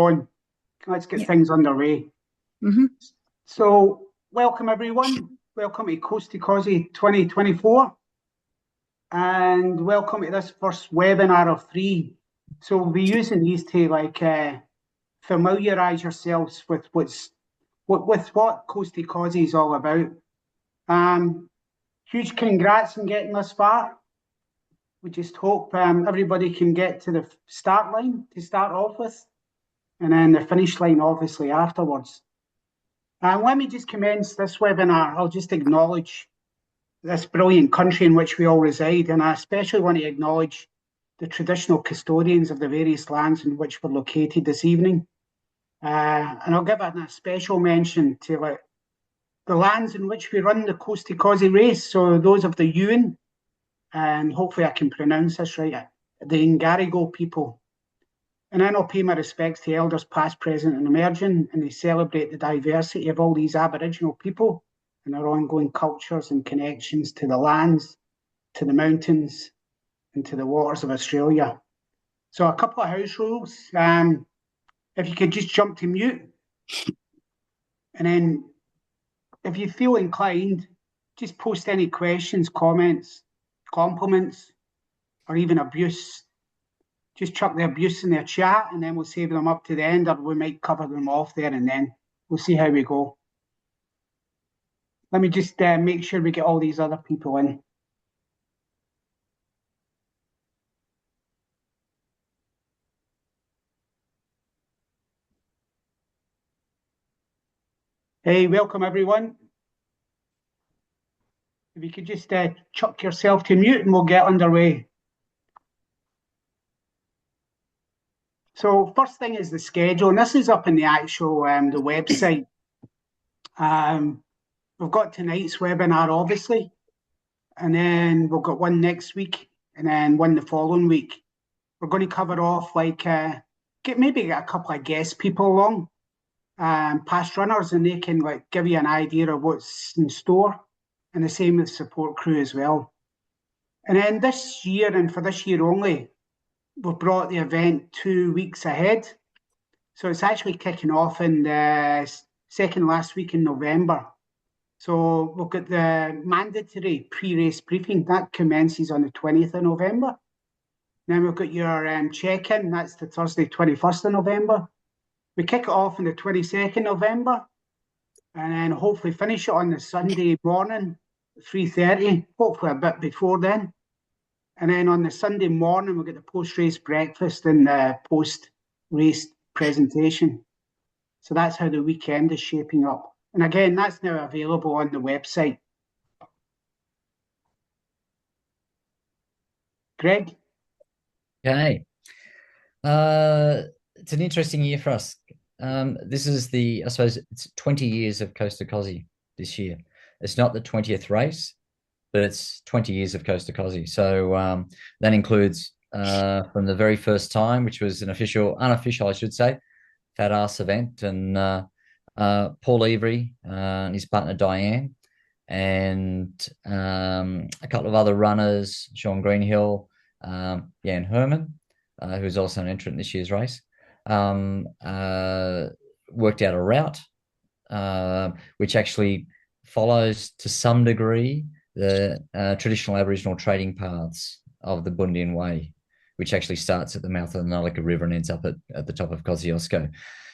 on. Let's get things underway. So, welcome everyone. Welcome to Coast to Kosci 2024. And welcome to this first webinar of 3. So we'll be using these to familiarise yourselves with what Coast to Kosci is all about. Huge congrats on getting this far. We just hope everybody can get to the start line to start off with, and then the finish line obviously afterwards. Let me just commence this webinar. I'll just acknowledge this brilliant country in which we all reside, and I especially want to acknowledge the traditional custodians of the various lands in which we're located this evening. And I'll give a special mention to the lands in which we run the Coast to Kosci race, so those of the Yuin, and hopefully I can pronounce this right, the Ngarigo people. And then I'll pay my respects to elders past, present and emerging, and they celebrate the diversity of all these Aboriginal people and their ongoing cultures and connections to the lands, to the mountains and to the waters of Australia. So a couple of house rules. If you could just jump to mute, and then if you feel inclined, just post any questions, comments, compliments, or even abuse. Just chuck the abuse in their chat, and then we'll save them up to the end, or we might cover them off there, and then we'll see how we go. Let me just make sure we get all these other people in. Hey, welcome everyone. If you could just chuck yourself to mute and we'll get underway. So first thing is the schedule, and this is up in the actual the website. We've got tonight's webinar, obviously, and then we've got one next week, and then one the following week. We're going to cover off maybe get a couple of guest people along, past runners, and they can give you an idea of what's in store, and the same with support crew as well. And then this year, and for this year only, we've brought the event 2 weeks ahead. So it's actually kicking off in the second last week in November. So we've got the mandatory pre-race briefing that commences on the 20th of November. Then we've got your check-in, that's the Thursday, 21st of November. We kick it off on the 22nd of November, and then hopefully finish it on the Sunday morning, 3:30, hopefully a bit before then. And then on the Sunday morning, we'll get the post-race breakfast and the post-race presentation. So that's how the weekend is shaping up. And again, that's now available on the website. Greg? Okay. It's an interesting year for us. This is I suppose it's 20 years of Coast to Kosci this year. It's not the 20th race, but it's 20 years of Coast to Kosci. So that includes from the very first time, which was an unofficial, I should say, fat ass event, and Paul Avery and his partner Diane, and a couple of other runners, Sean Greenhill, Jan Herman, who's also an entrant in this year's race, worked out a route which actually follows to some degree the traditional Aboriginal trading paths of the Bundian Way, which actually starts at the mouth of the Nullika River and ends up at the top of Kosciuszko.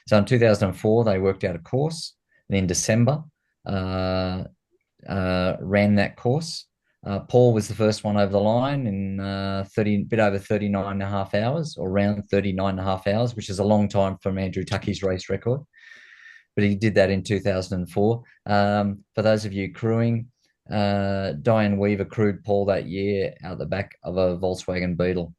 So in 2004, they worked out a course, and in December ran that course. Paul was the first one over the line in bit over 39 and a half hours, or around 39 and a half hours, which is a long time from Andrew Tuckey's race record. But he did that in 2004. For those of you crewing, Diane Weaver crewed Paul that year out the back of a Volkswagen Beetle,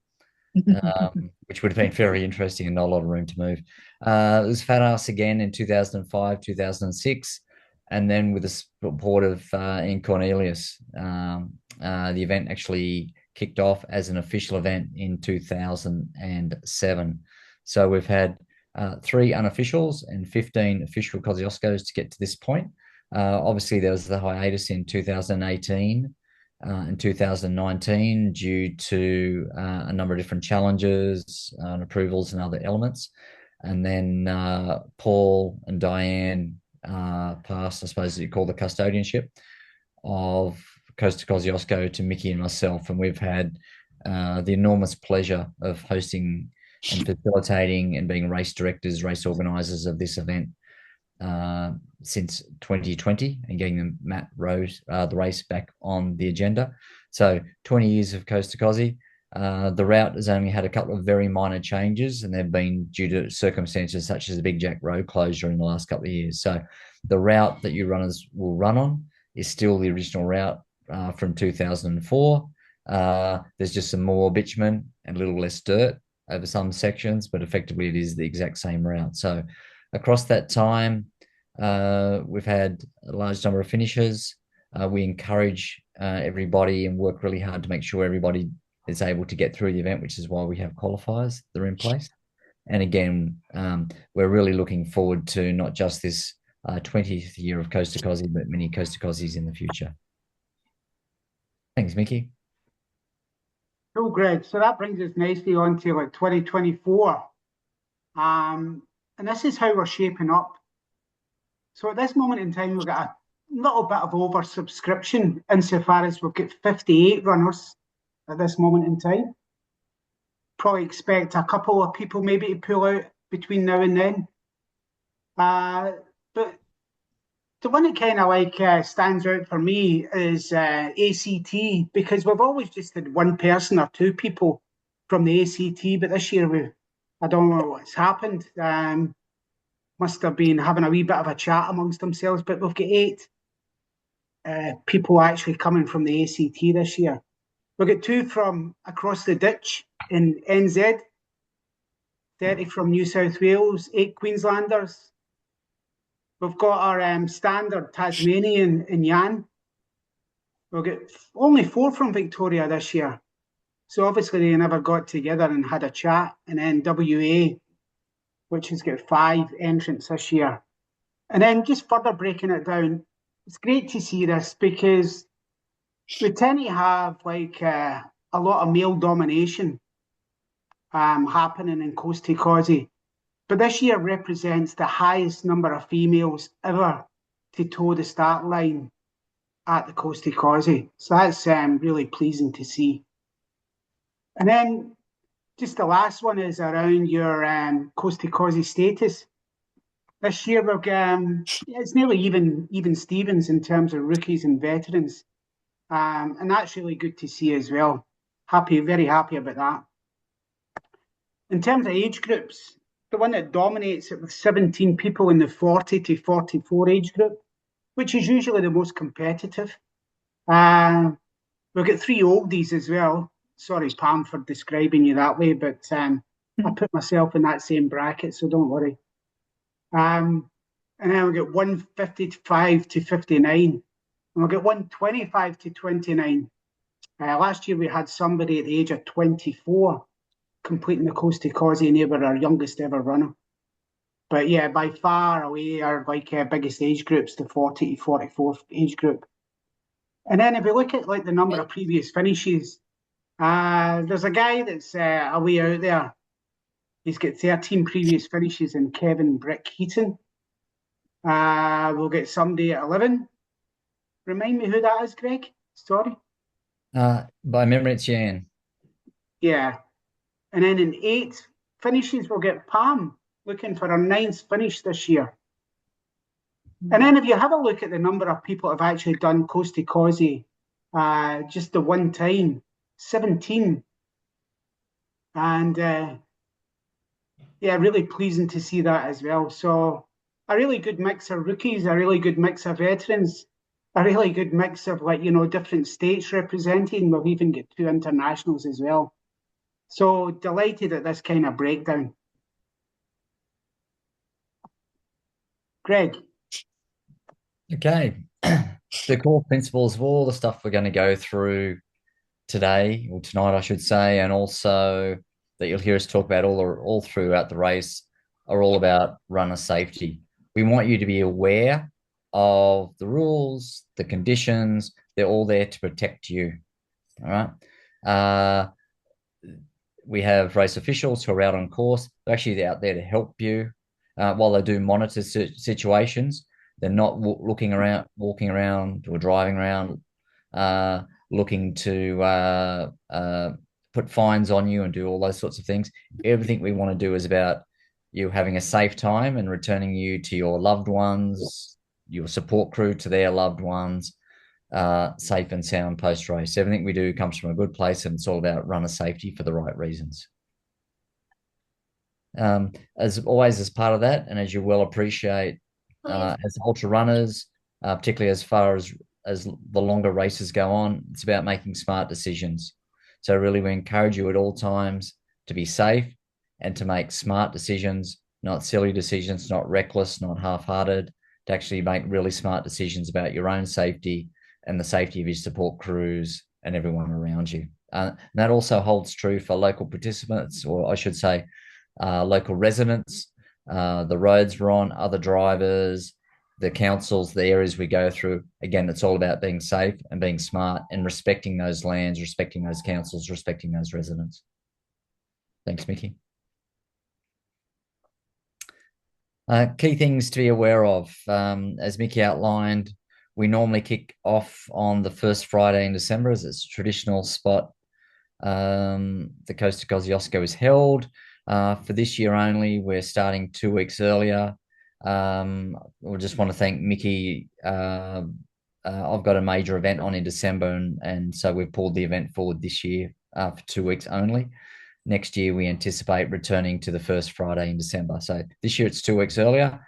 which would have been very interesting and not a lot of room to move. It was Fat Ass again in 2005, 2006, and then with the support of Ian Cornelius, the event actually kicked off as an official event in 2007. So we've had 3 unofficials and 15 official Kosciuszkos to get to this point. Obviously, there was the hiatus in 2018 and 2019 due to a number of different challenges and approvals and other elements. And then Paul and Diane passed, I suppose you call the custodianship of Coast to Kosciuszko to Mickey and myself. And we've had the enormous pleasure of hosting and facilitating and being race directors, race organisers of this event since 2020 and getting the race back on the agenda. So 20 years of Coast to Kosci. The route has only had a couple of very minor changes, and they've been due to circumstances such as the Big Jack Road closure in the last couple of years. So the route that you runners will run on is still the original route from 2004. There's just some more bitumen and a little less dirt over some sections, but effectively it is the exact same route. So across that time, we've had a large number of finishers. We encourage everybody and work really hard to make sure everybody is able to get through the event, which is why we have qualifiers that are in place. And again, we're really looking forward to not just this 20th year of Coast to Kosci, but many Coast to Koscis in the future. Thanks, Mickey. Cool, Greg. So that brings us nicely on to like 2024. And this is how we're shaping up. So at this moment in time, we've got a little bit of oversubscription insofar as we've got 58 runners at this moment in time. Probably expect a couple of people maybe to pull out between now and then. But the one that kind of like stands out for me is ACT, because we've always just had one person or two people from the ACT, but this year I don't know what's happened. Must have been having a wee bit of a chat amongst themselves, but we've got 8 people actually coming from the ACT this year. We've got 2 from across the ditch in NZ, 30 from New South Wales, 8 Queenslanders. We've got our standard Tasmanian in Yan. We've got only 4 from Victoria this year. So obviously they never got together and had a chat. And then WA, which has got 5 entrants this year. And then just further breaking it down, it's great to see this because we tend to have like a lot of male domination happening in Coast to Kosci. But this year represents the highest number of females ever to toe the start line at the Coast to Kosci. So that's really pleasing to see. And then just the last one is around your Coast to Kosci status. This year we've it's nearly even Stevens in terms of rookies and veterans. And that's really good to see as well. Very happy about that. In terms of age groups, the one that dominates it with 17 people in the 40 to 44 age group, which is usually the most competitive. We've got 3 oldies as well. Sorry, Pam, for describing you that way, but I put myself in that same bracket, so don't worry. And then we've got 155 to 59, and we've got 125 to 29. Last year we had somebody at the age of 24 completing the Coast to Kosci, and they were our youngest ever runner. But yeah, by far away our biggest age groups, the 40 to 44 age group. And then if we look at like the number of previous finishes, there's a guy that's away out there. He's got 13 previous finishes in Kevin Brick Heaton. We'll get somebody at 11. Remind me who that is, Greg? Sorry. By memory, it's Yan. Yeah. And then in 8 finishes, we'll get Pam, looking for her 9th finish this year. And then if you have a look at the number of people who have actually done Coast to Kosci just the one time, 17. And yeah, really pleasing to see that as well. So a really good mix of rookies, a really good mix of veterans, a really good mix of different states represented. And we've even got 2 internationals as well. So delighted at this kind of breakdown. Greg. Okay. The core principles of all the stuff we're going to go through today, or tonight, I should say, and also that you'll hear us talk about all throughout the race, are all about runner safety. We want you to be aware of the rules, the conditions. They're all there to protect you. All right. we have race officials who are out on course. They're actually out there to help you while they do monitor situations. They're not looking around, walking around, or driving around, uh, looking to put fines on you and do all those sorts of things. Everything we want to do is about you having a safe time and returning you to your loved ones, your support crew to their loved ones, safe and sound post race. Everything we do comes from a good place, and it's all about runner safety for the right reasons. As always, as part of that, and as you well appreciate, as ultra runners, particularly as far as the longer races go on, it's about making smart decisions. So really, we encourage you at all times to be safe and to make smart decisions, not silly decisions, not reckless, not half-hearted, to actually make really smart decisions about your own safety and the safety of your support crews and everyone around you. That also holds true for local participants, or I should say, local residents, the roads we're on, other drivers, the councils, the areas we go through. Again, it's all about being safe and being smart and respecting those lands, respecting those councils, respecting those residents. Thanks, Mickey. Key things to be aware of. As Mickey outlined, we normally kick off on the first Friday in December, as it's a traditional spot. The Coast To Kosci is held. For this year only, we're starting 2 weeks earlier. We just want to thank Mickey. I've got a major event on in December, and so we've pulled the event forward this year for 2 weeks only. Next year, we anticipate returning to the first Friday in December. So this year, it's 2 weeks earlier.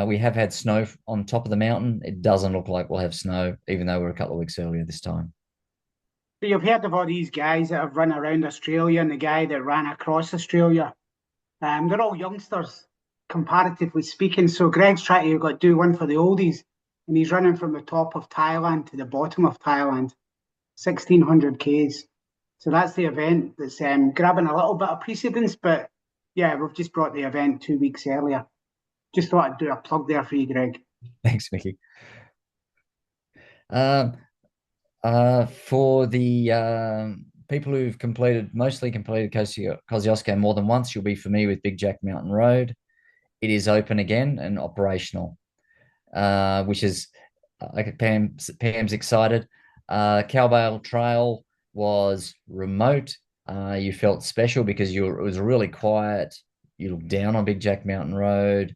We have had snow on top of the mountain. It doesn't look like we'll have snow, even though we're a couple of weeks earlier this time. So you've heard of all these guys that have run around Australia and the guy that ran across Australia. They're all youngsters, comparatively speaking. So Greg's trying to do one for the oldies, and he's running from the top of Thailand to the bottom of Thailand, 1,600 Ks. So that's the event that's grabbing a little bit of precedence, but yeah, we've just brought the event 2 weeks earlier. Just thought I'd do a plug there for you, Greg. Thanks, Mickey. For the people who've mostly completed Kosciuszko more than once, you'll be familiar with Big Jack Mountain Road. It is open again and operational, which is Pam's excited. Cowbell Trail was remote. You felt special because it was really quiet. You looked down on Big Jack Mountain Road.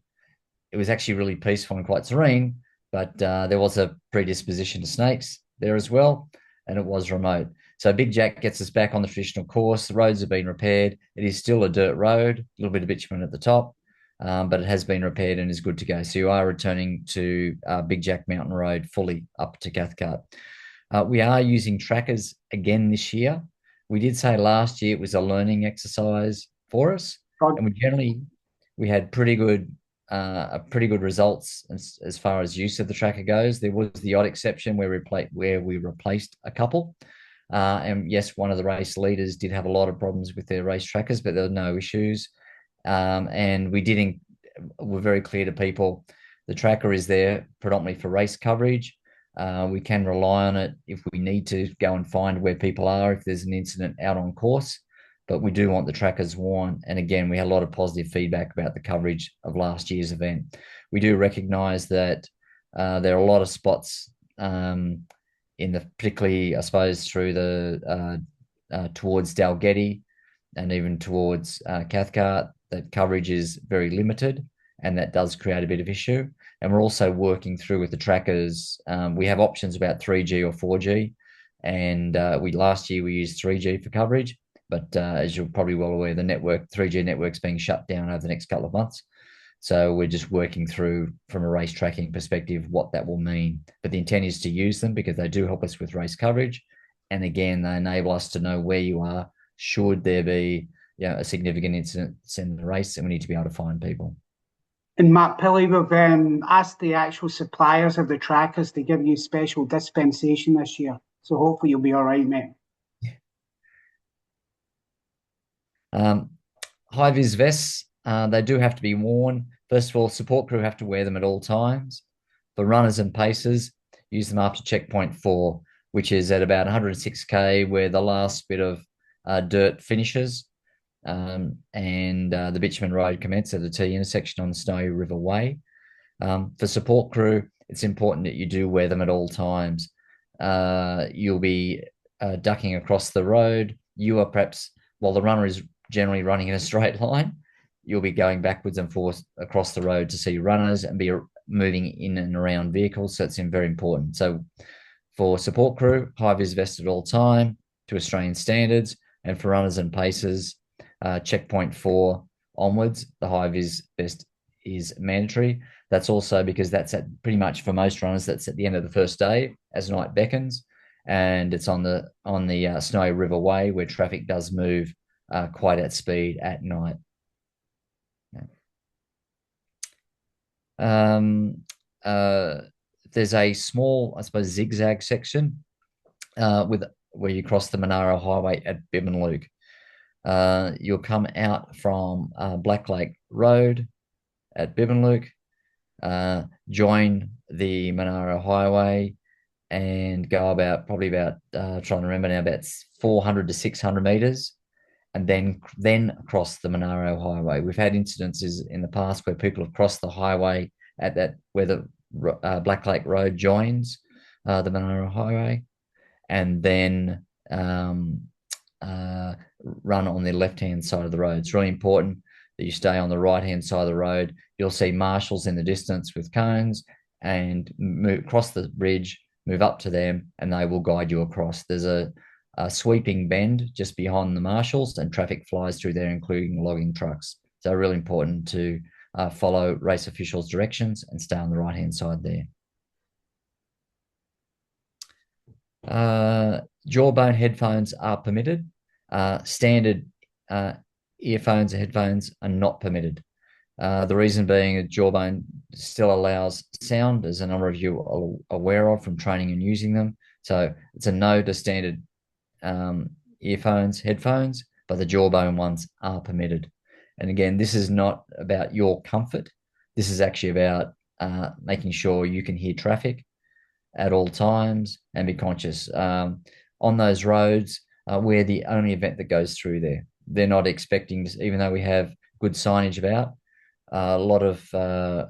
It was actually really peaceful and quite serene, but there was a predisposition to snakes there as well, and it was remote. So Big Jack gets us back on the traditional course. The roads have been repaired. It is still a dirt road, a little bit of bitumen at the top, but it has been repaired and is good to go. So you are returning to Big Jack Mountain Road fully up to Cathcart. We are using trackers again this year. We did say last year it was a learning exercise for us, and we had pretty good results as far as use of the tracker goes. There was the odd exception where we replaced a couple. And yes, one of the race leaders did have a lot of problems with their race trackers, but there were no issues. And we're very clear to people, the tracker is there predominantly for race coverage. We can rely on it if we need to go and find where people are, if there's an incident out on course. But we do want the trackers worn. And again, we had a lot of positive feedback about the coverage of last year's event. We do recognize that there are a lot of spots particularly, I suppose, through towards Dalgety and even towards Cathcart, that coverage is very limited, and that does create a bit of issue. And we're also working through with the trackers. We have options about 3G or 4G, and last year we used 3G for coverage. But as you're probably well aware, the 3G network's being shut down over the next couple of months. So we're just working through, from a race tracking perspective, what that will mean. But the intent is to use them because they do help us with race coverage. And again, they enable us to know where you are should there be a significant incident in the race, and we need to be able to find people. And Matt Pilley, we've asked the actual suppliers of the trackers to give you special dispensation this year. So hopefully you'll be all right, mate. High-vis vests, they do have to be worn. First of all, support crew have to wear them at all times. For runners and pacers, use them after checkpoint 4, which is at about 106K, where the last bit of dirt finishes, and the bitumen road commences at a T intersection on the Snowy River Way. For support crew, it's important that you do wear them at all times. You'll be ducking across the road. You are perhaps, while the runner is generally running in a straight line, you'll be going backwards and forth across the road to see runners and be moving in and around vehicles. So it's very important. So for support crew, high vis vest at all time to Australian standards, and for runners and pacers, checkpoint 4 onwards, the high vis vest is mandatory. That's also because that's at pretty much for most runners, that's at the end of the first day as night beckons, and it's on the Snowy River Way where traffic does move quite at speed at night. There's a small, I suppose, zigzag section where you cross the Monaro Highway at Bibbinluke. You'll come out from Black Lake Road at Bibbinluke, join the Monaro Highway, and go probably about trying to remember now, about 400 to 600 meters, and then across the Monaro Highway. We've had incidences in the past where people have crossed the highway at that where the Black Lake Road joins the Monaro Highway, and then run on the left-hand side of the road. It's really important that you stay on the right-hand side of the road. You'll see marshals in the distance with cones, and move across the bridge, move up to them, and they will guide you across. There's a sweeping bend just behind the marshals, and traffic flies through there, including logging trucks. So really important to follow race officials' directions and stay on the right-hand side there. Jawbone headphones are permitted. Standard earphones and headphones are not permitted. The reason being a jawbone still allows sound, as a number of you are aware of from training and using them. So it's a no to standard earphones, headphones, but the jawbone ones are permitted. And again, this is not about your comfort. This is actually about making sure you can hear traffic at all times and be conscious. On those roads, we're the only event that goes through there. They're not expecting, even though we have good signage about, a lot of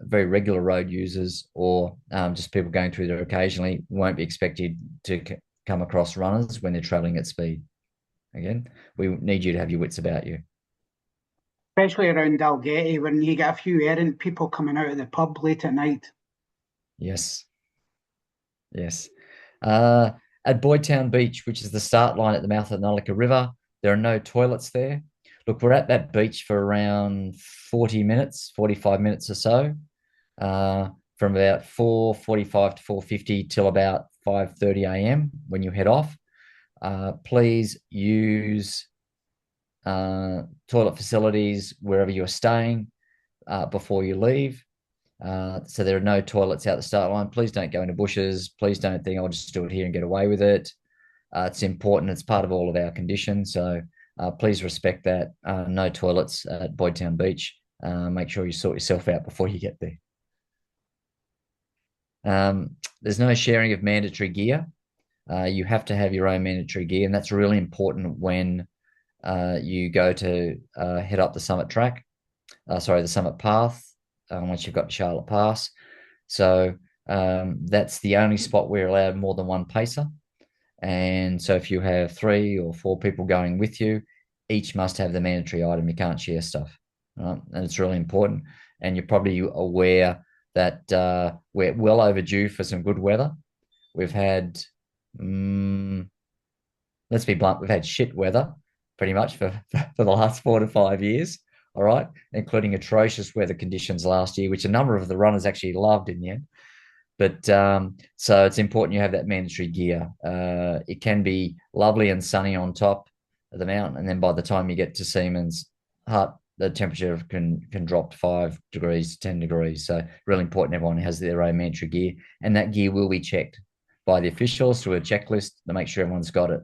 very regular road users or just people going through there occasionally won't be expected to come across runners when they're traveling at speed. Again, we need you to have your wits about you. Especially around Dalgety when you get a few errant people coming out of the pub late at night. Yes. Yes. At Boydtown Beach, which is the start line at the mouth of the Nullika River, there are no toilets there. Look, we're at that beach for around 40 minutes, 45 minutes or so, from about 4:45 to 4:50 till about 5:30 a.m. when you head off. Please use toilet facilities wherever you're staying before you leave. So there are no toilets out the start line. Please don't go into bushes. Please don't think I'll just do it here and get away with it. It's important. It's part of all of our conditions. So please respect that. No toilets at Boydtown Beach. Make sure you sort yourself out before you get there. There's no sharing of mandatory gear. You have to have your own mandatory gear, and that's really important when you go to head up the summit track. The summit path. Once you've got Charlotte Pass. So that's the only spot we're allowed more than one pacer. And so if you have 3 or 4 people going with you, each must have the mandatory item. You can't share stuff. Right? And it's really important. And you're probably aware that we're well overdue for some good weather. We've had, let's be blunt, we've had shit weather pretty much for the last 4 to 5 years. All right, including atrocious weather conditions last year, which a number of the runners actually loved in the end. But so it's important you have that mandatory gear. It can be lovely and sunny on top of the mountain, and then by the time you get to Seaman's Hut, the temperature can drop 5 degrees, 10 degrees. So really important everyone has their own mandatory gear, and that gear will be checked by the officials through a checklist to make sure everyone's got it.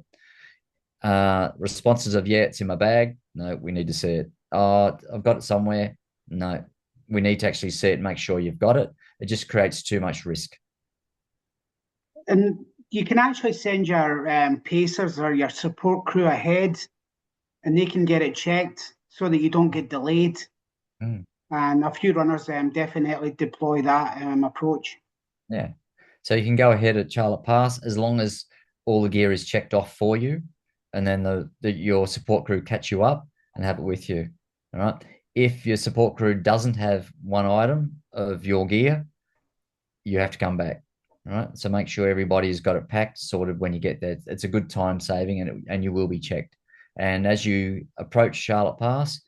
Responses of, yeah, it's in my bag. No, we need to see it. I've got it somewhere. No, we need to actually see it and make sure you've got it. It just creates too much risk. And you can actually send your pacers or your support crew ahead and they can get it checked so that you don't get delayed. Mm. And a few runners definitely deploy that approach. Yeah. So you can go ahead at Charlotte Pass as long as all the gear is checked off for you, and then your support crew catch you up and have it with you. All right. If your support crew doesn't have one item of your gear, you have to come back. All right. So make sure everybody's got it packed, sorted when you get there. It's a good time saving, and you will be checked. And as you approach Charlotte Pass,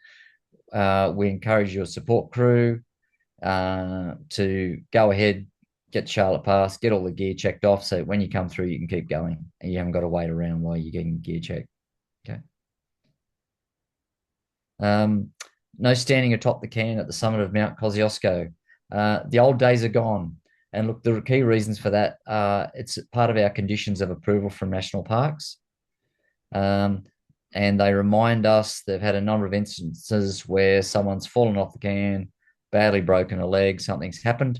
we encourage your support crew to go ahead, get Charlotte Pass, get all the gear checked off, so when you come through, you can keep going and you haven't got to wait around while you're getting gear checked. Okay. No standing atop the can at the summit of Mount Kosciuszko. The old days are gone. And look, the key reasons for that, it's part of our conditions of approval from national parks. And they remind us they've had a number of instances where someone's fallen off the can, badly broken a leg, something's happened,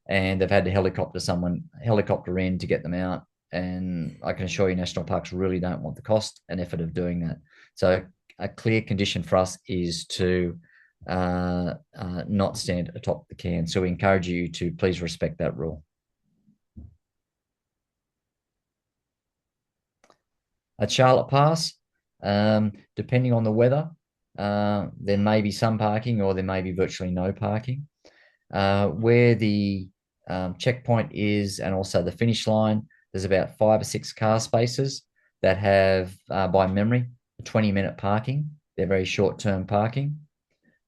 and they've had to helicopter in to get them out. And I can assure you, national parks really don't want the cost and effort of doing that. So a clear condition for us is to not stand atop the can. So we encourage you to please respect that rule. At Charlotte Pass, depending on the weather, there may be some parking or there may be virtually no parking. Where the checkpoint is and also the finish line, there's about 5 or 6 car spaces that have, by memory, 20-minute parking. They're very short-term parking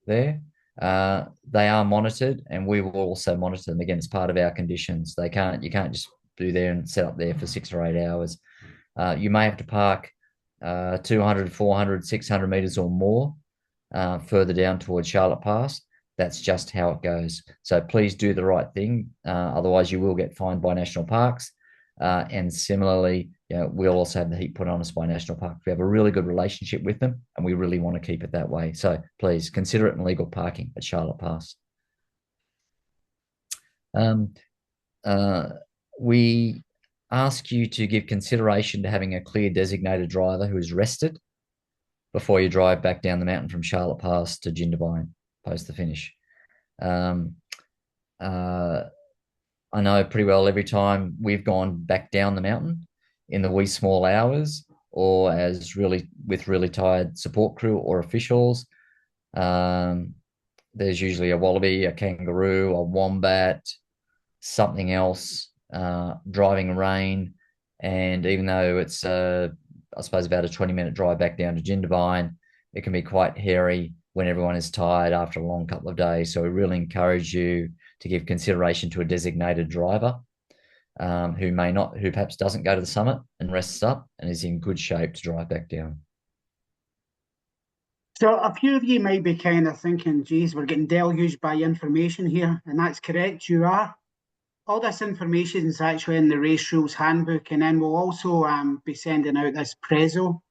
there. They are monitored, and we will also monitor them. Again, it's part of our conditions. You can't just be there and set up there for 6 or 8 hours. You may have to park 200, 400, 600 meters or more further down towards Charlotte Pass. That's just how it goes. So please do the right thing. Otherwise, you will get fined by national parks. And similarly, we'll also have the heat put on us by national parks. We have a really good relationship with them, and we really want to keep it that way. So please consider it illegal parking at Charlotte Pass. We ask you to give consideration to having a clear designated driver who is rested before you drive back down the mountain from Charlotte Pass to Jindabyne post the finish. I know pretty well every time we've gone back down the mountain in the wee small hours, or with really tired support crew or officials, there's usually a wallaby, a kangaroo, a wombat, something else, driving rain. And even though it's, I suppose, about a 20-minute drive back down to Jindabyne, it can be quite hairy when everyone is tired after a long couple of days. So we really encourage you to give consideration to a designated driver who perhaps doesn't go to the summit and rests up and is in good shape to drive back down. So a few of you might be kind of thinking, geez, we're getting deluged by information here, and that's correct, you are. All this information is actually in the Race Rules Handbook, and then we'll also be sending out this Prezzo.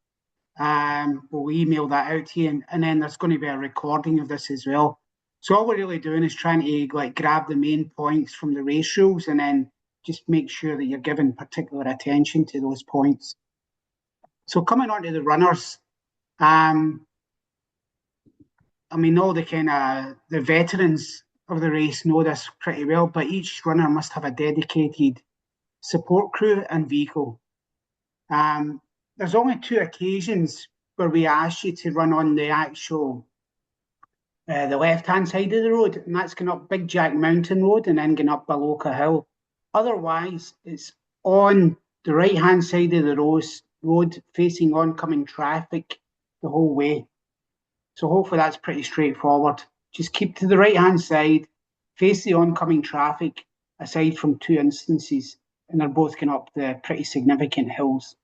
We'll email that out to you, and then there's going to be a recording of this as well. So all we're really doing is trying to grab the main points from the race rules, and then just make sure that you're giving particular attention to those points. So coming on to the runners, all the veterans of the race know this pretty well, but each runner must have a dedicated support crew and vehicle. There's only 2 occasions where we ask you to run on the actual the left-hand side of the road, and that's going up Big Jack Mountain Road and then going up Baloka Hill. Otherwise, it's on the right-hand side of the road facing oncoming traffic the whole way. So hopefully that's pretty straightforward. Just keep to the right-hand side, face the oncoming traffic, aside from 2 instances, and they're both going up the pretty significant hills.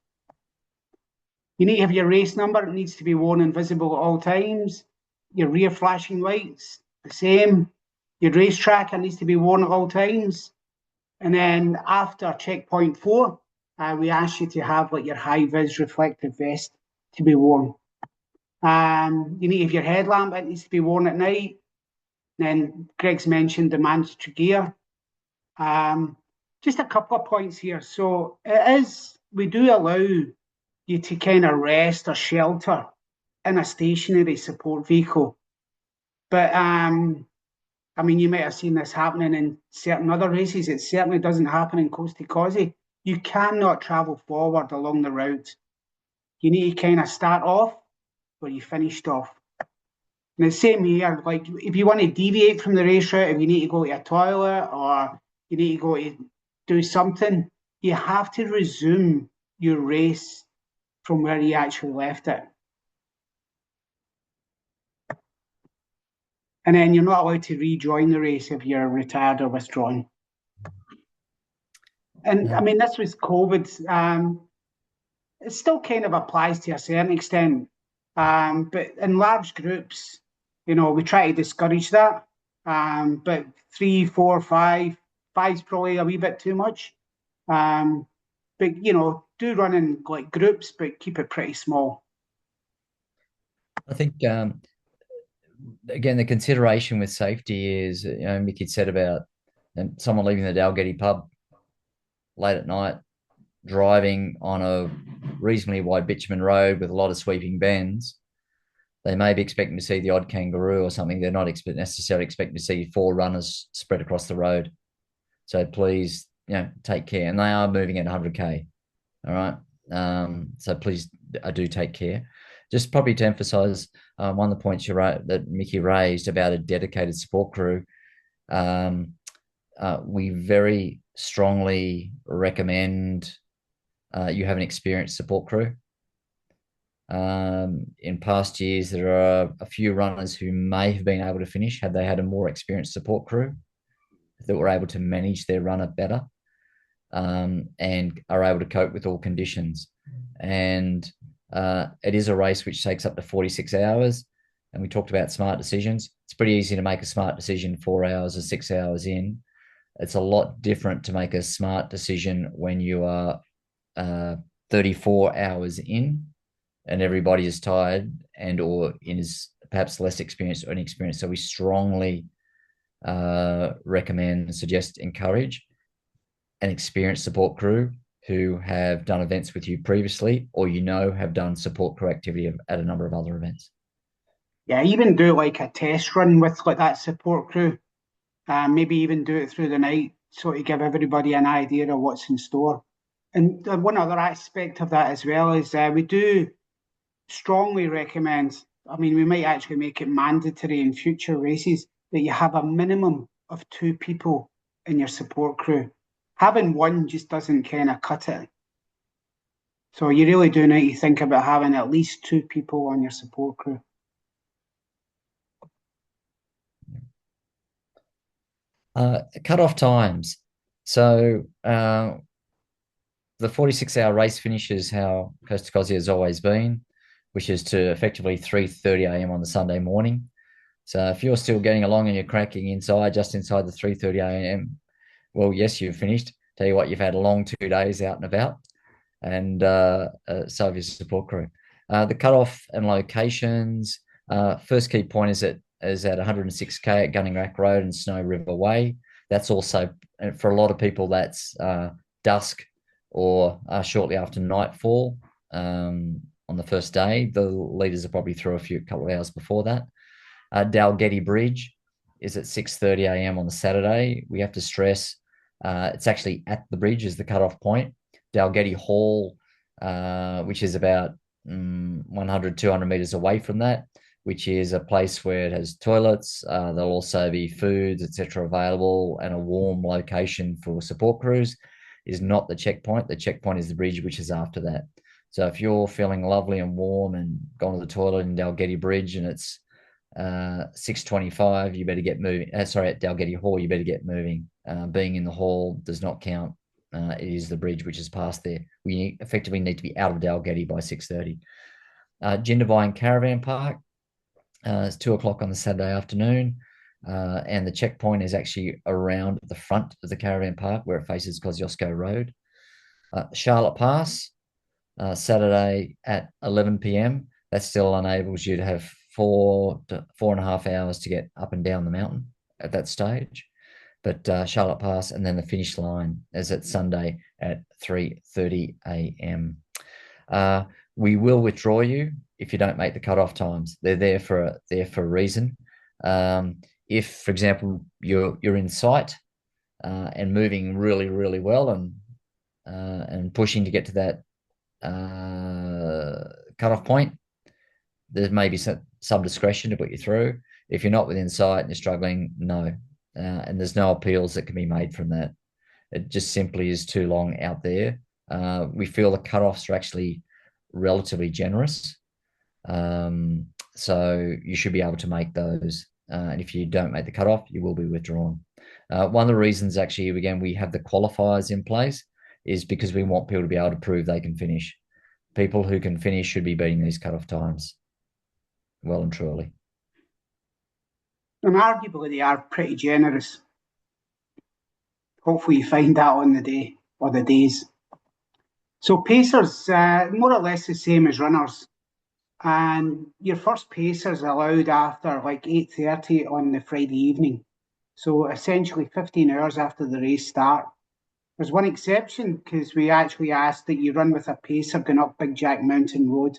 You need to have your race number. It needs to be worn and visible at all times. Your rear flashing lights, the same. Your race tracker needs to be worn at all times. And then after checkpoint 4, we ask you to have your high-vis reflective vest to be worn. You need to have your headlamp. It needs to be worn at night. Then Greg's mentioned the mandatory gear. Just a couple of points here. So we do allow you to kind of rest or shelter in a stationary support vehicle. But I mean, you might have seen this happening in certain other races. It certainly doesn't happen in Coast To Kosci. You cannot travel forward along the route. You need to kind of start off where you finished off. And the same here, like if you want to deviate from the race route, if you need to go to a toilet or you need to go to do something, you have to resume your race from where you actually left it. And then you're not allowed to rejoin the race if you're retired or withdrawn. And I mean, this was COVID. It still kind of applies to a certain extent, but in large groups, we try to discourage that. But 3, 4, 5, five's probably a wee bit too much. But do run in like groups, but keep it pretty small. I think again, the consideration with safety is, Mickey said about someone leaving the Dalgety pub late at night, driving on a reasonably wide bitumen road with a lot of sweeping bends. They may be expecting to see the odd kangaroo or something. They're not necessarily expecting to see 4 runners spread across the road. So please, take care. And they are moving at 100K. All right. So please do take care. Just probably to emphasize one of the points that Mickey raised about a dedicated support crew. We very strongly recommend you have an experienced support crew. In past years, there are a few runners who may have been able to finish had they had a more experienced support crew that were able to manage their runner better and are able to cope with all conditions. And it is a race which takes up to 46 hours. And we talked about smart decisions. It's pretty easy to make a smart decision 4 hours or 6 hours in. It's a lot different to make a smart decision when you are 34 hours in and everybody is tired and or is perhaps less experienced or inexperienced. So we strongly recommend, suggest, encourage an experienced support crew who have done events with you previously or have done support crew activity at a number of other events. Yeah, even do like a test run with like that support crew. Maybe even do it through the night so to give everybody an idea of what's in store. And one other aspect of that as well is we do strongly recommend, I mean, we might actually make it mandatory in future races that you have a minimum of 2 people in your support crew. Having one just doesn't kind of cut it. So you really do need to think about having at least 2 people on your support crew. Cut-off times. So the 46-hour race finishes how Coast To Kosci has always been, which is to effectively 3:30 a.m. on the Sunday morning. So if you're still getting along and you're cracking just inside the 3:30 a.m., well, yes, you've finished. Tell you what, you've had a long 2 days out and about, and so have your support crew. The cutoff and locations. First key point is at 106K at Gunning Rack Road and Snow River Way. That's also, for a lot of people, that's dusk or shortly after nightfall on the first day. The leaders are probably through a couple of hours before that. Dalgety Bridge is at 6:30 a.m. on the Saturday. We have to stress it's actually at the bridge is the cutoff point. Dalgety Hall, which is about 100, 200 meters away from that, which is a place where it has toilets. There'll also be foods, etc., available, and a warm location for support crews. Is not the checkpoint. The checkpoint is the bridge, which is after that. So if you're feeling lovely and warm and gone to the toilet in Dalgety Bridge and it's 6:25, you better get moving. At Dalgety Hall, you better get moving. Being in the hall does not count. It is the bridge which is past there. We effectively need to be out of Dalgety by 6:30. Jindabyne Caravan Park. It's 2 o'clock on the Saturday afternoon. And the checkpoint is actually around the front of the caravan park where it faces Kosciuszko Road. Charlotte Pass, Saturday at 11 p.m. That still enables you to have 4 to 4.5 hours to get up and down the mountain at that stage. But Charlotte Pass, and then the finish line is at Sunday at 3:30 a.m. We will withdraw you if you don't make the cutoff times. They're there for a reason. If, for example, you're in sight and moving really, really well and pushing to get to that cutoff point, there may be some discretion to put you through. If you're not within sight and you're struggling, no. And there's no appeals that can be made from that. It just simply is too long out there. We feel the cutoffs are actually relatively generous. So you should be able to make those. And if you don't make the cutoff, you will be withdrawn. One of the reasons, actually, again, we have the qualifiers in place is because we want people to be able to prove they can finish. People who can finish should be beating these cutoff times well and truly. And arguably, they are pretty generous. Hopefully, you find that on the day or the days. So pacers, more or less the same as runners. And your first pacer is allowed after like 8:30 on the Friday evening. So essentially 15 hours after the race start. There's one exception because we actually asked that you run with a pacer going up Big Jack Mountain Road.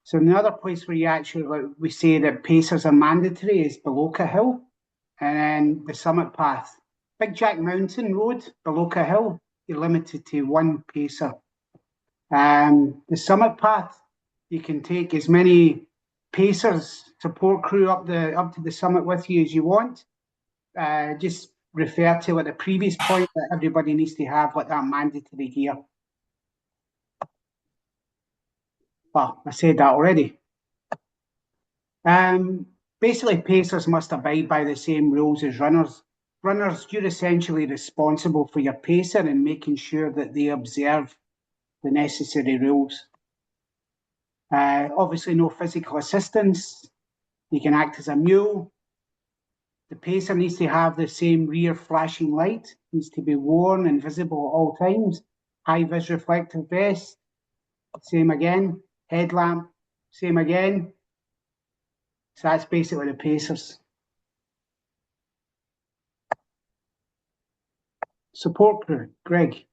So another place where you actually, we say that pacers are mandatory is Beloka Hill and then the Summit Path. Big Jack Mountain Road, Beloka Hill, you're limited to one pacer. The Summit Path, you can take as many pacers, support crew up to the summit with you as you want. Just refer to at the previous point that everybody needs to have like that mandatory gear. Well, I said that already. Basically, pacers must abide by the same rules as runners. Runners, you're essentially responsible for your pacer and making sure that they observe the necessary rules. Obviously, no physical assistance. You can act as a mule. The pacer needs to have the same rear flashing light, needs to be worn and visible at all times. High-vis reflective vest, same again. Headlamp, same again. So that's basically the pacers. Support crew, Greg.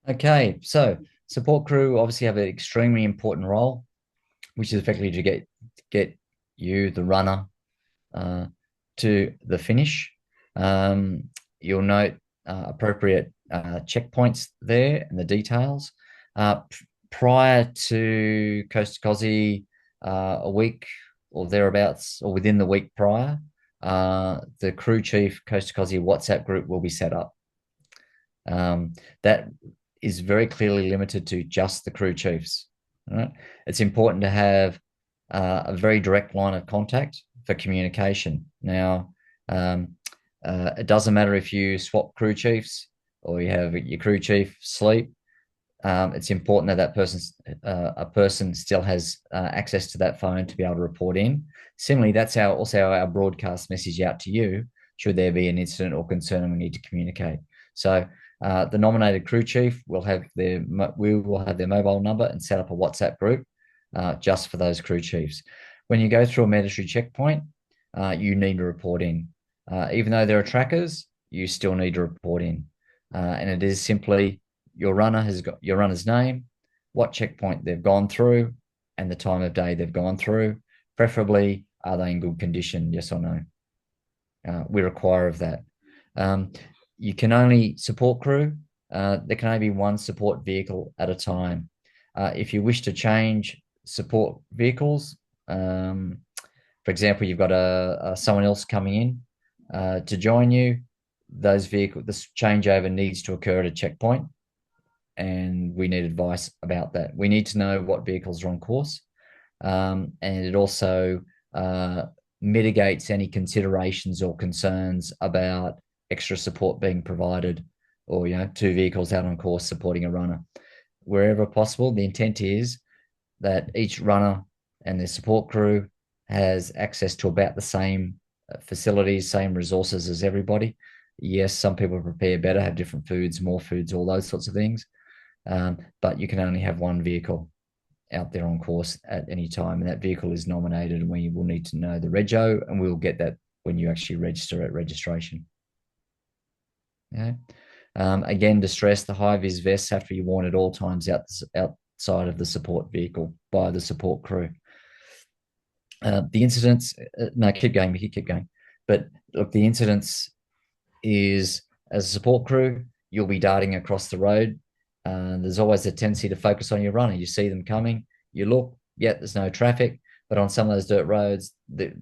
Okay, so support crew obviously have an extremely important role, which is effectively to get you, the runner, to the finish. You'll note appropriate checkpoints there and the details. Prior to Coast To Kosci, a week or thereabouts, or within the week prior, the crew chief Coast To Kosci WhatsApp group will be set up. That is very clearly limited to just the crew chiefs. Right? It's important to have a very direct line of contact for communication. Now, it doesn't matter if you swap crew chiefs or you have your crew chief sleep. It's important that a person still has access to that phone to be able to report in. Similarly, that's also our broadcast message out to you should there be an incident or concern and we need to communicate. So the nominated crew chief we will have their mobile number and set up a WhatsApp group just for those crew chiefs. When you go through a mandatory checkpoint, you need to report in. Even though there are trackers, you still need to report in. And it is simply your runner has got your runner's name, what checkpoint they've gone through, and the time of day they've gone through. Preferably, are they in good condition, yes or no? We require of that. You can only support crew. There can only be one support vehicle at a time. If you wish to change support vehicles, for example, you've got someone else coming in to join you, this changeover needs to occur at a checkpoint, and we need advice about that. We need to know what vehicles are on course, and it also mitigates any considerations or concerns about extra support being provided, or two vehicles out on course supporting a runner. Wherever possible, the intent is that each runner and their support crew has access to about the same facilities, same resources as everybody. Yes, some people prepare better, have different foods, more foods, all those sorts of things. But you can only have one vehicle out there on course at any time, and that vehicle is nominated, and we will need to know the rego, and we'll get that when you actually register at registration. Yeah. Again, to stress, the high-vis vests have to be worn at all times outside of the support vehicle by the support crew. The incidents, no, keep going, Mickey, keep going. But look, the incidents is, as a support crew, you'll be darting across the road. There's always a tendency to focus on your runner. You see them coming, you look, yeah, there's no traffic. But on some of those dirt roads, the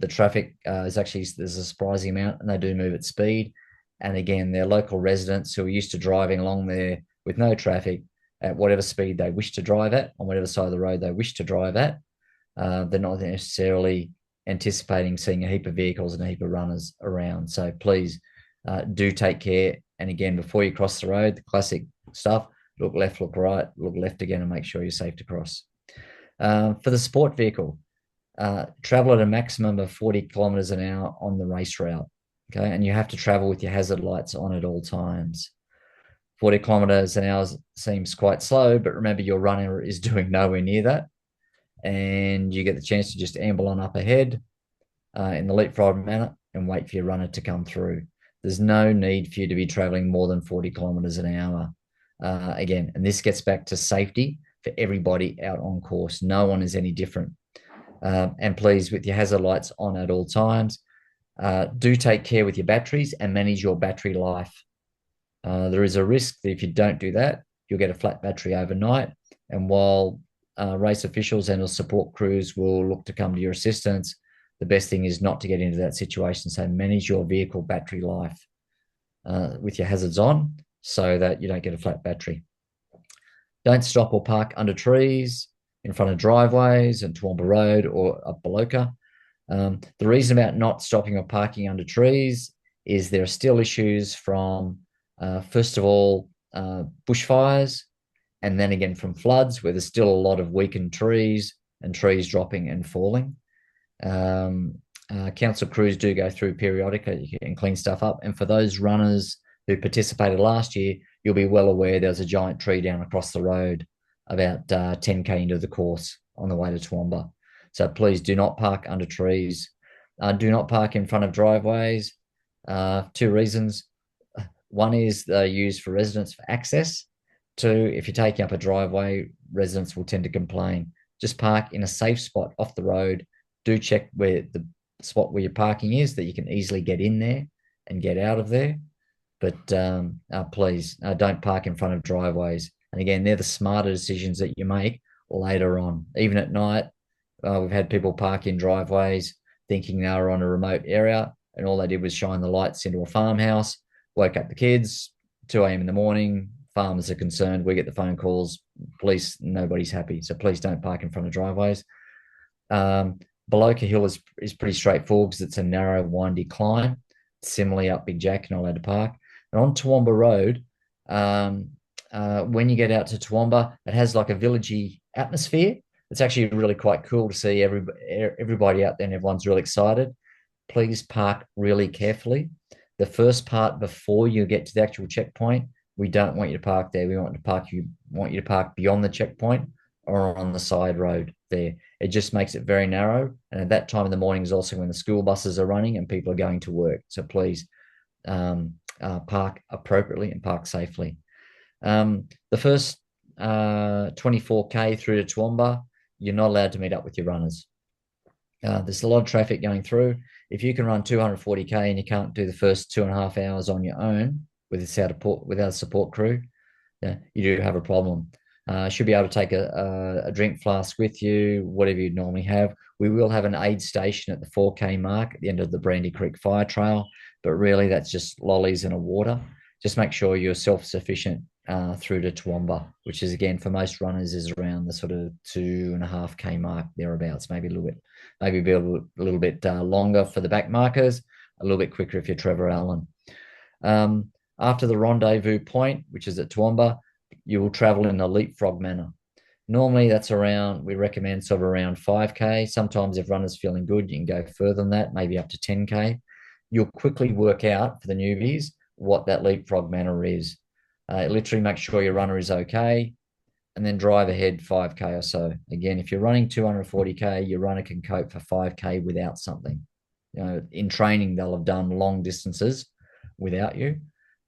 traffic is actually, there's a surprising amount, and they do move at speed. And again, they're local residents who are used to driving along there with no traffic at whatever speed they wish to drive at, on whatever side of the road they wish to drive at. They're not necessarily anticipating seeing a heap of vehicles and a heap of runners around. So please do take care. And again, before you cross the road, the classic stuff, look left, look right, look left again, and make sure you're safe to cross. For the sport vehicle, travel at a maximum of 40 kilometers an hour on the race route. Okay. And you have to travel with your hazard lights on at all times. 40 kilometers an hour seems quite slow, but remember, your runner is doing nowhere near that. And you get the chance to just amble on up ahead in the leapfrog manner and wait for your runner to come through. There's no need for you to be traveling more than 40 kilometers an hour. Again, and this gets back to safety for everybody out on course. No one is any different. And please, with your hazard lights on at all times, do take care with your batteries and manage your battery life. There is a risk that if you don't do that, you'll get a flat battery overnight. And while race officials and support crews will look to come to your assistance, the best thing is not to get into that situation. So manage your vehicle battery life with your hazards on so that you don't get a flat battery. Don't stop or park under trees, in front of driveways and Toowoomba Road or up Baloka. The reason about not stopping or parking under trees is there are still issues from, first of all, bushfires, and then again from floods, where there's still a lot of weakened trees and trees dropping and falling. Council crews do go through periodically and clean stuff up. And for those runners who participated last year, you'll be well aware there was a giant tree down across the road about 10K into the course on the way to Toowoomba. So please do not park under trees. Do not park in front of driveways. 2 reasons. One is they're used for residents for access. 2, if you're taking up a driveway, residents will tend to complain. Just park in a safe spot off the road. Do check where the spot where your parking is, that you can easily get in there and get out of there. But please don't park in front of driveways. And again, they're the smarter decisions that you make later on. Even at night, we've had people park in driveways thinking they were on a remote area, and all they did was shine the lights into a farmhouse, woke up the kids, 2 a.m. in the morning, farmers are concerned, we get the phone calls, police, nobody's happy. So please don't park in front of driveways. Baloka Hill is pretty straightforward because it's a narrow, windy climb. Similarly, up Big Jack, you're not allowed to park. And on Toowoomba Road, when you get out to Toowoomba, it has like a villagey atmosphere. It's actually really quite cool to see everybody out there, and everyone's really excited. Please park really carefully. The first part before you get to the actual checkpoint, we don't want you to park there. We want you to park beyond the checkpoint or on the side road there. It just makes it very narrow. And at that time in the morning is also when the school buses are running and people are going to work. So please park appropriately and park safely. The first 24K through to Toowoomba, you're not allowed to meet up with your runners. There's a lot of traffic going through. If you can run 240K and you can't do the first 2.5 hours on your own without a support crew, you do have a problem. Should be able to take a drink flask with you, whatever you'd normally have. We will have an aid station at the 4K mark at the end of the Brandy Creek Fire Trail, but really that's just lollies and a water. Just make sure you're self-sufficient through to Toowoomba, which is, again, for most runners is around the sort of 2.5K mark, thereabouts, maybe a little bit longer for the back markers, a little bit quicker if you're Trevor Allen. After the rendezvous point, which is at Toowoomba, you will travel in a leapfrog manner. Normally that's we recommend sort of around 5K. Sometimes if runner's feeling good, you can go further than that, maybe up to 10K. You'll quickly work out for the newbies what that leapfrog manner is. Literally make sure your runner is okay, and then drive ahead 5K or so. Again, if you're running 240K, your runner can cope for 5K without something. In training, they'll have done long distances without you.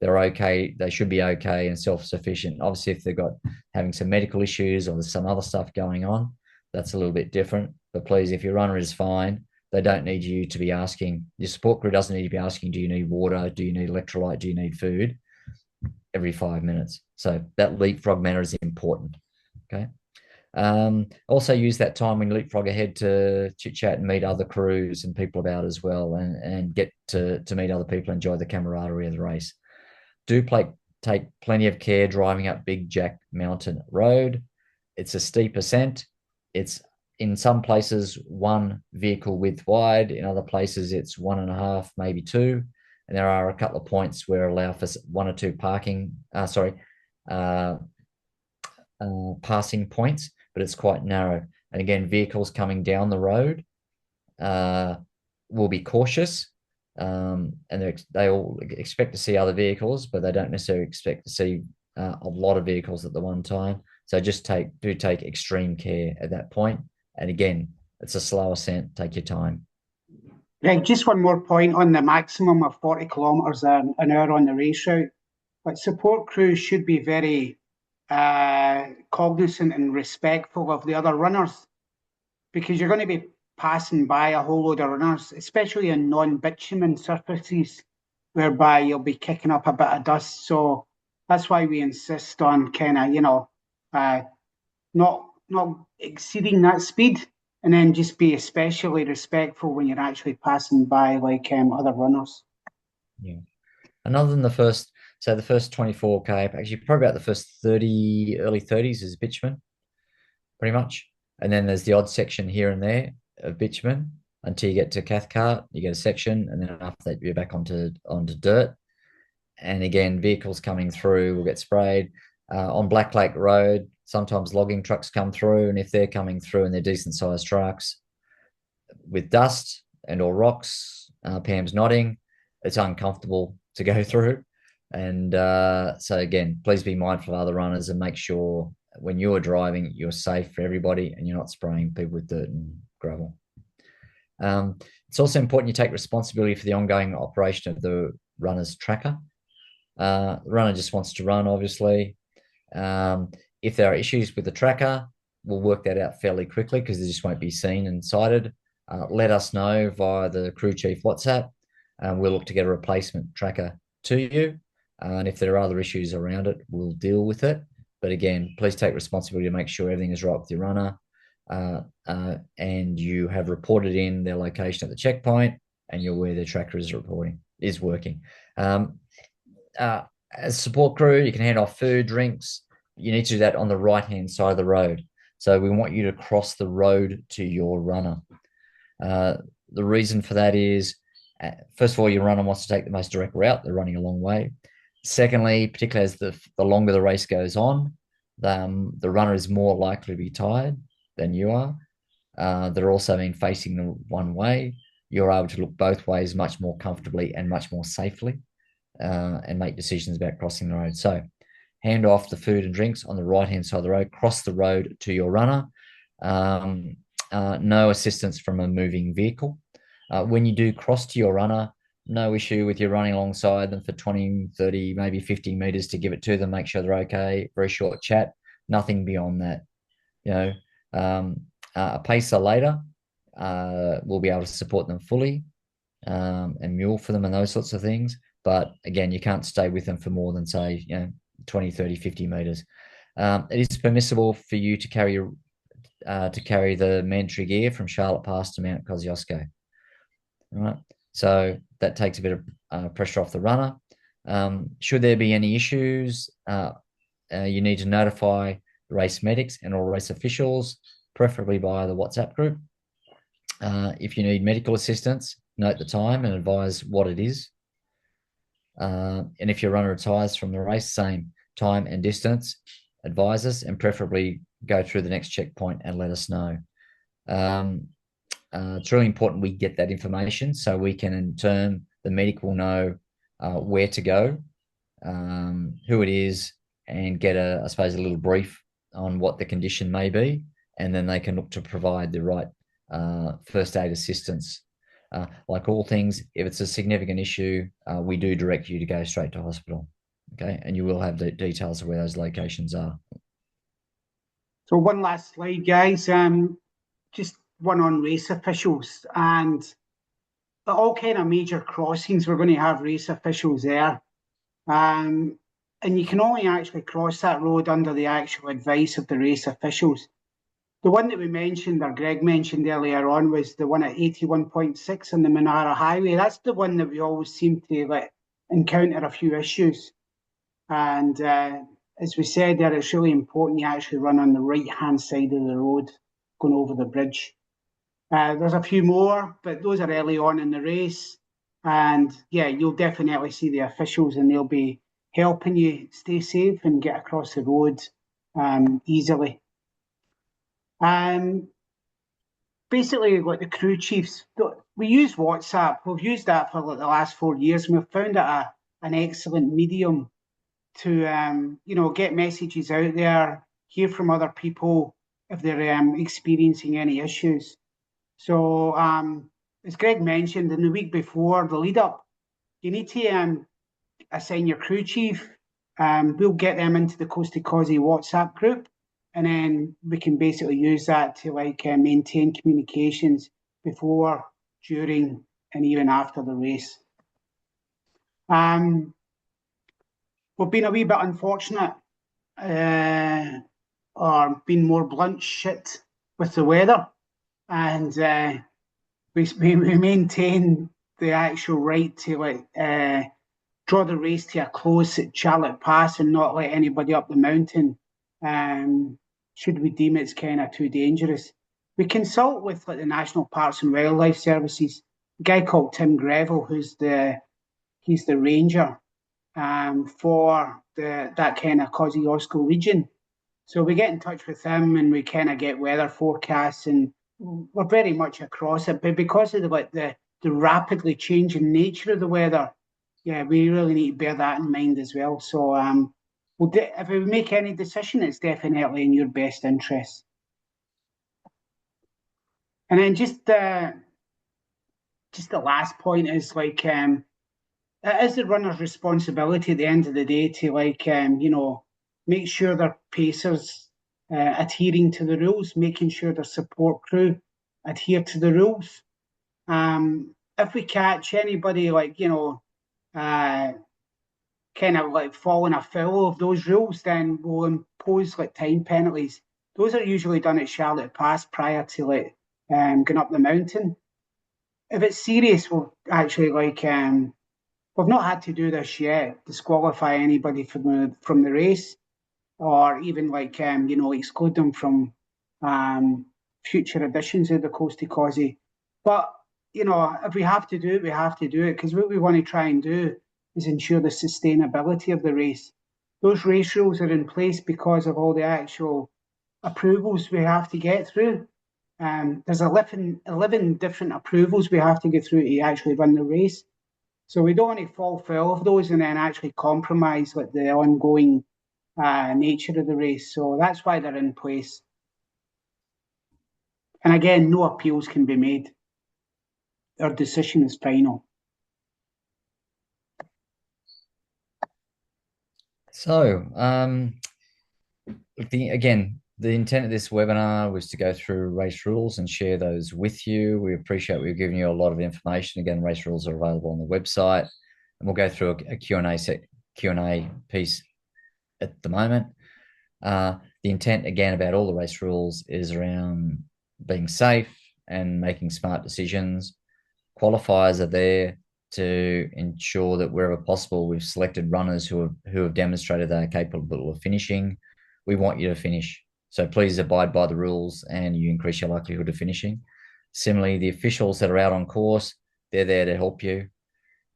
they're okay. They should be okay and self-sufficient. Obviously, if they've got having some medical issues or there's some other stuff going on, that's a little bit different. But please, if your runner is fine, they don't need you to be asking. Your support crew doesn't need to be asking, do you need water? Do you need electrolyte? Do you need food? Every 5 minutes. So that leapfrog manner is important. Okay. Also use that time when you leapfrog ahead to chit chat and meet other crews and people about as well, and get to meet other people, enjoy the camaraderie of the race. Take plenty of care driving up Big Jack Mountain Road. It's a steep ascent. It's in some places 1 vehicle width wide. In other places, it's 1.5, maybe 2. And there are a couple of points where allow for 1 or 2 passing points, but it's quite narrow. And again, vehicles coming down the road will be cautious, and they all expect to see other vehicles, but they don't necessarily expect to see a lot of vehicles at the one time. So just do take extreme care at that point. And again, it's a slow ascent. Take your time. Greg, just one more point on the maximum of 40 kilometres an hour on the race route. But support crews should be very cognizant and respectful of the other runners, because you're going to be passing by a whole load of runners, especially in non-bitumen surfaces, whereby you'll be kicking up a bit of dust. So that's why we insist on kind of, not exceeding that speed, and then just be especially respectful when you're actually passing by like other runners. Yeah. And other than the first 24K, actually probably about the first 30, early 30s is bitumen, pretty much. And then there's the odd section here and there of bitumen until you get to Cathcart. You get a section, and then after that you're back onto dirt. And again, vehicles coming through will get sprayed. On Black Lake Road, sometimes logging trucks come through, and if they're coming through and they're decent sized trucks with dust and or rocks, Pam's nodding, it's uncomfortable to go through. And so again, please be mindful of other runners and make sure when you're driving, you're safe for everybody and you're not spraying people with dirt and gravel. It's also important you take responsibility for the ongoing operation of the runner's tracker. The runner just wants to run, obviously. If there are issues with the tracker, we'll work that out fairly quickly because they just won't be seen and cited. Let us know via the crew chief WhatsApp. We'll look to get a replacement tracker to you. And if there are other issues around it, we'll deal with it. But again, please take responsibility to make sure everything is right with your runner, and you have reported in their location at the checkpoint, and you're where their tracker is working. As support crew, you can hand off food, drinks. You need to do that on the right-hand side of the road. So we want you to cross the road to your runner. The reason for that is, first of all, your runner wants to take the most direct route. They're running a long way. Secondly, particularly as the longer the race goes on, the runner is more likely to be tired than you are. They're also been facing the one way. You're able to look both ways much more comfortably and much more safely, and make decisions about crossing the road. So hand off the food and drinks on the right-hand side of the road, cross the road to your runner. No assistance from a moving vehicle. When you do cross to your runner, no issue with you running alongside them for 20, 30, maybe 50 meters to give it to them, make sure they're okay. Very short chat, nothing beyond that. A pacer later will be able to support them fully, and mule for them and those sorts of things. But again, you can't stay with them for more than, say, 20, 30, 50 meters. It is permissible for you to carry the mandatory gear from Charlotte Pass to Mount Kosciuszko. All right. So that takes a bit of pressure off the runner. Should there be any issues, you need to notify race medics and all race officials, preferably via the WhatsApp group. If you need medical assistance, note the time and advise what it is. And if your runner retires from the race, same time and distance, advise us, and preferably go through the next checkpoint and let us know. It's really important we get that information so we can, in turn, the medic will know where to go, who it is, and get I suppose, a little brief on what the condition may be, and then they can look to provide the right first aid assistance. Like all things, if it's a significant issue, we do direct you to go straight to hospital. Okay, and you will have the details of where those locations are. So one last slide, guys. Just one on race officials, and at all kind of major crossings, we're going to have race officials there. And you can only actually cross that road under the actual advice of the race officials. The one that we mentioned, or Greg mentioned earlier on, was the one at 81.6 on the Manara Highway. That's the one that we always seem to encounter a few issues. And as we said there, it's really important you actually run on the right-hand side of the road, going over the bridge. There's a few more, but those are early on in the race. And yeah, you'll definitely see the officials, and they'll be helping you stay safe and get across the road easily. Basically, like the crew chiefs, we use WhatsApp. We've used that for like the last 4 years, and we've found it an excellent medium to get messages out there, hear from other people if they're experiencing any issues. So, as Greg mentioned, in the week before the lead up, you need to assign your crew chief. We'll get them into the Coast To Kosci WhatsApp group, and then we can basically use that to maintain communications before, during, and even after the race. We've been a wee bit unfortunate, or been more blunt, shit with the weather, and we maintain the actual right to draw the race to a close at Charlotte Pass and not let anybody up the mountain, should we deem it's kind of too dangerous. We consult with the National Parks and Wildlife Services, a guy called Tim Greville, he's the ranger for that kind of Kosciuszko region. So we get in touch with him, and we kind of get weather forecasts, and we're very much across it. But because of the rapidly changing nature of the weather, yeah, we really need to bear that in mind as well. So if we make any decision, it's definitely in your best interest. And then just the last point is it is the runner's responsibility at the end of the day to make sure their pacers adhering to the rules, making sure their support crew adhere to the rules. If we catch anybody kind of falling afoul of those rules, then we'll impose time penalties. Those are usually done at Charlotte Pass prior to going up the mountain. If it's serious, we'll actually we've not had to do this yet, disqualify anybody from the race, or even exclude them from future editions of the Coast To Kosci. But if we have to do it, we have to do it, because what we want to try and do is ensure the sustainability of the race. Those race rules are in place because of all the actual approvals we have to get through. There's 11 different approvals we have to get through to actually run the race. So we don't want to fall foul of those and then actually compromise the ongoing nature of the race. So that's why they're in place. And again, no appeals can be made. Our decision is final. So, the intent of this webinar was to go through race rules and share those with you. We appreciate we've given you a lot of information. Again, race rules are available on the website, and we'll go through a Q&A piece at the moment. The intent, again, about all the race rules is around being safe and making smart decisions. Qualifiers are there to ensure that wherever possible, we've selected runners who have demonstrated they are capable of finishing. We want you to finish. So please abide by the rules, and you increase your likelihood of finishing. Similarly, the officials that are out on course, they're there to help you.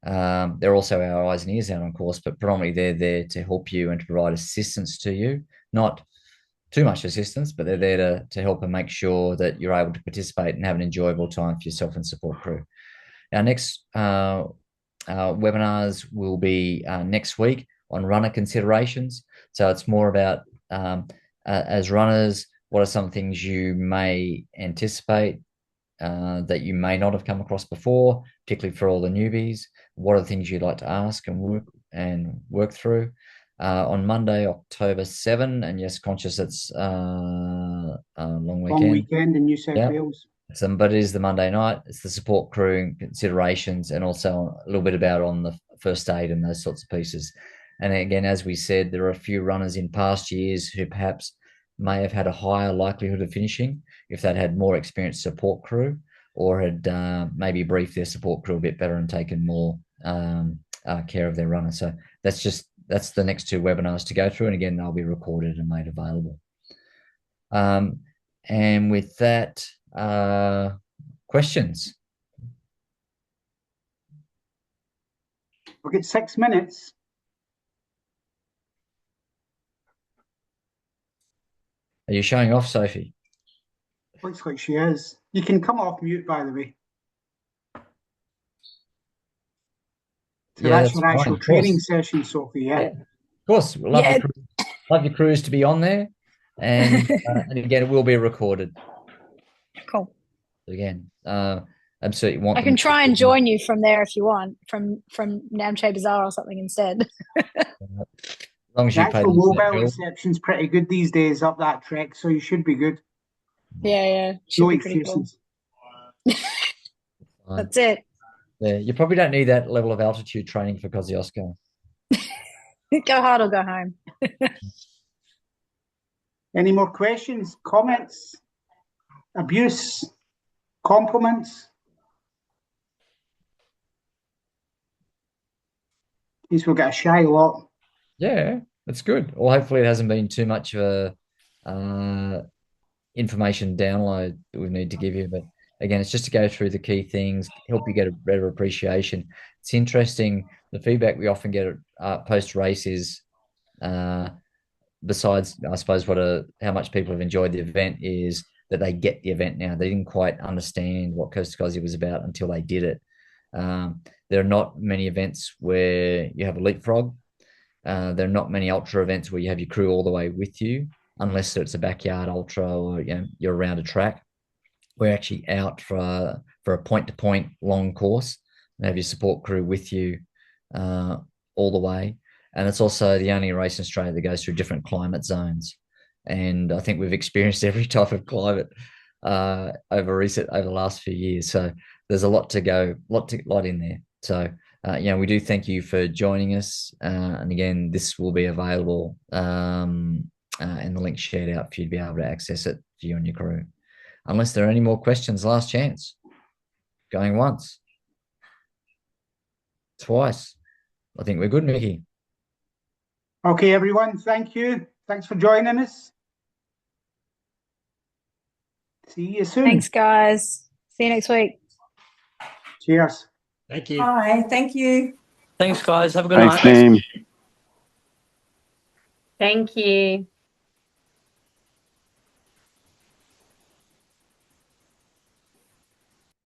They're also our eyes and ears out on course, but predominantly they're there to help you and to provide assistance to you. Not too much assistance, but they're there to help and make sure that you're able to participate and have an enjoyable time for yourself and support crew. Our next webinars will be next week on runner considerations. So it's more about, as runners, what are some things you may anticipate that you may not have come across before, particularly for all the newbies. What are the things you'd like to ask and work through? On Monday, October 7, and yes, conscious it's a long weekend. Long weekend in New South Wales. But it is the Monday night. It's the support crew and considerations, and also a little bit about on the first aid and those sorts of pieces. And again, as we said, there are a few runners in past years who perhaps may have had a higher likelihood of finishing if they'd had more experienced support crew, or had maybe briefed their support crew a bit better and taken more care of their runner. So that's the next two webinars to go through. And again, they'll be recorded and made available. And with that, questions? We'll get 6 minutes. Are you showing off, Sophie? Looks like she is. You can come off mute, by the way. So that's your actual training session, Sophie. Yeah. Of course, we'll love your crews to be on there, and and again, it will be recorded. Cool. Again, absolutely want. I can try and join you from there if you want, from Namche Bazaar or something instead. As long as you pay the mobile reception's pretty good these days up that trek, so you should be good. Yeah. No excuses. Cool. That's it. Yeah, you probably don't need that level of altitude training for Kosciuszko. Go hard or go home. Any more questions, comments, abuse, compliments? At least we'll get a shy lot. Yeah, that's good. Well, hopefully it hasn't been too much of a information download that we need to give you. But again, it's just to go through the key things, help you get a better appreciation. It's interesting. The feedback we often get post race is, besides, I suppose, how much people have enjoyed the event, is that they get the event now. They didn't quite understand what Coast to Kosci was about until they did it. There are not many events where you have a leapfrog. There are not many ultra events where you have your crew all the way with you, unless it's a backyard ultra or you're around a track. We're actually out for a point-to-point long course and have your support crew with you all the way. And it's also the only race in Australia that goes through different climate zones. And I think we've experienced every type of climate over the last few years. So there's a lot in there. So we do thank you for joining us. And again, this will be available and the link shared out for you to be able to access it for you and your crew. Unless there are any more questions, last chance. Going once. Twice. I think we're good, Mickey. Okay, everyone. Thank you. Thanks for joining us. See you soon. Thanks, guys. See you next week. Cheers. Thank you. Bye. Thank you. Thanks, guys. Have a good night. Thanks, team. Thank you.